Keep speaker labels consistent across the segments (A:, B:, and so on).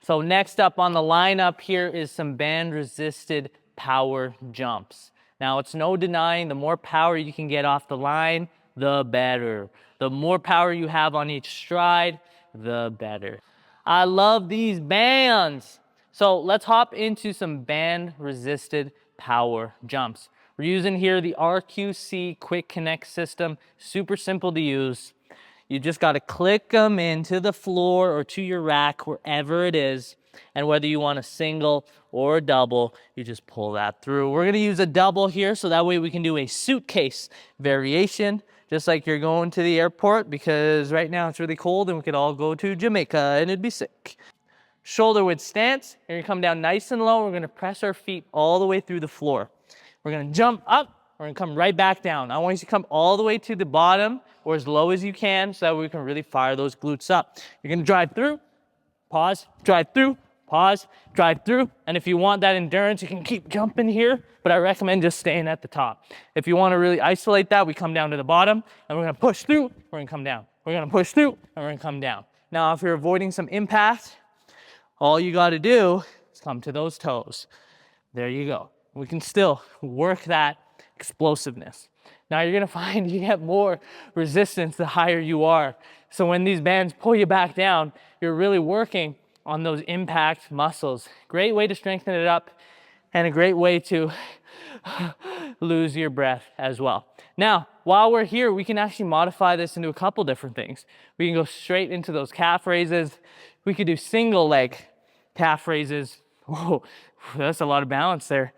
A: So next up on the lineup here is some band resisted power jumps. Now it's no denying the more power you can get off the line, the better. The more power you have on each stride, the better. I love these bands. So let's hop into some band resisted power jumps. We're using here the RQC Quick Connect system, super simple to use. You just got to click them into the floor or to your rack, wherever it is. And whether you want a single or a double, you just pull that through. We're going to use a double here, so that way we can do a suitcase variation, just like you're going to the airport, because right now it's really cold and we could all go to Jamaica and it'd be sick. Shoulder width stance. You're going to come down nice and low. We're going to press our feet all the way through the floor. We're going to jump up. We're going to come right back down. I want you to come all the way to the bottom or as low as you can, so that we can really fire those glutes up. You're going to drive through, pause, drive through, pause, drive through. And if you want that endurance, you can keep jumping here, but I recommend just staying at the top. If you want to really isolate that, we come down to the bottom and we're going to push through, we're going to come down. We're going to push through and we're going to come down. Now, if you're avoiding some impact, all you got to do is come to those toes. There you go. We can still work that explosiveness. Now you're gonna find you get more resistance the higher you are. So when these bands pull you back down, you're really working on those impact muscles. Great way to strengthen it up and a great way to lose your breath as well. Now, while we're here, we can actually modify this into a couple different things. We can go straight into those calf raises. We could do single leg calf raises. Whoa, that's a lot of balance there.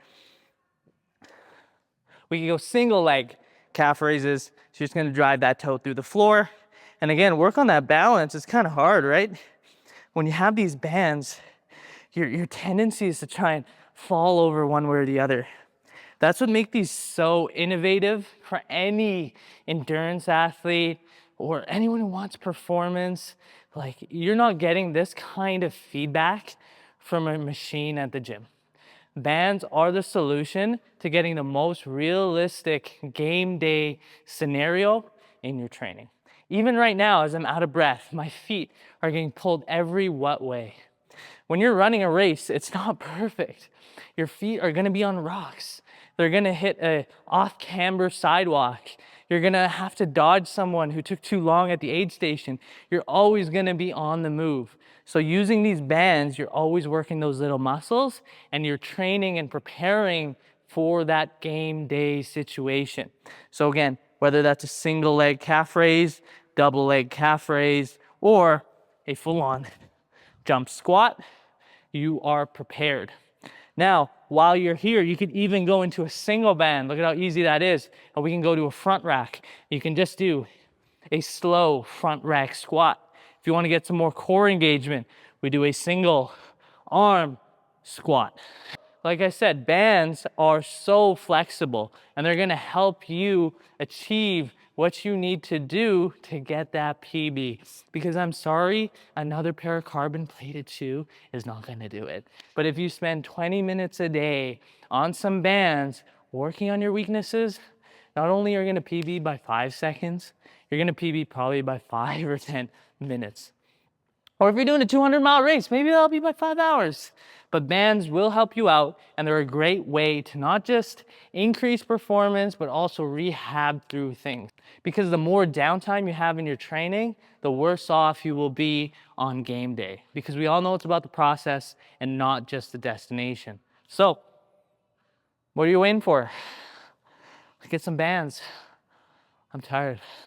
A: We can go single leg calf raises. So you're just gonna drive that toe through the floor. And again, work on that balance. It's kind of hard, right? When you have these bands, your tendency is to try and fall over one way or the other. That's what makes these so innovative for any endurance athlete or anyone who wants performance. Like, you're not getting this kind of feedback from a machine at the gym. Bands are the solution to getting the most realistic game day scenario in your training. Even right now, as I'm out of breath, my feet are getting pulled every what way. When you're running a race, it's not perfect. Your feet are gonna be on rocks. They're gonna hit a off-camber sidewalk. You're gonna have to dodge someone who took too long at the aid station. You're always gonna be on the move. So using these bands, you're always working those little muscles and you're training and preparing for that game day situation. So again, whether that's a single leg calf raise, double leg calf raise, or a full-on jump squat, you are prepared. Now, while you're here, you could even go into a single band. Look at how easy that is. And we can go to a front rack. You can just do a slow front rack squat. If you want to get some more core engagement, we do a single arm squat. Like I said, bands are so flexible and they're going to help you achieve what you need to do to get that PB. Because I'm sorry, another pair of carbon plated shoe is not going to do it. But if you spend 20 minutes a day on some bands working on your weaknesses, not only are you going to PB by 5 seconds, you're going to PB probably by 5 or 10 minutes. Or if you're doing a 200-mile race, maybe that'll be by 5 hours. But bands will help you out, and they're a great way to not just increase performance, but also rehab through things. Because the more downtime you have in your training, the worse off you will be on game day. Because we all know it's about the process and not just the destination. So, what are you waiting for? Get some bands. I'm tired.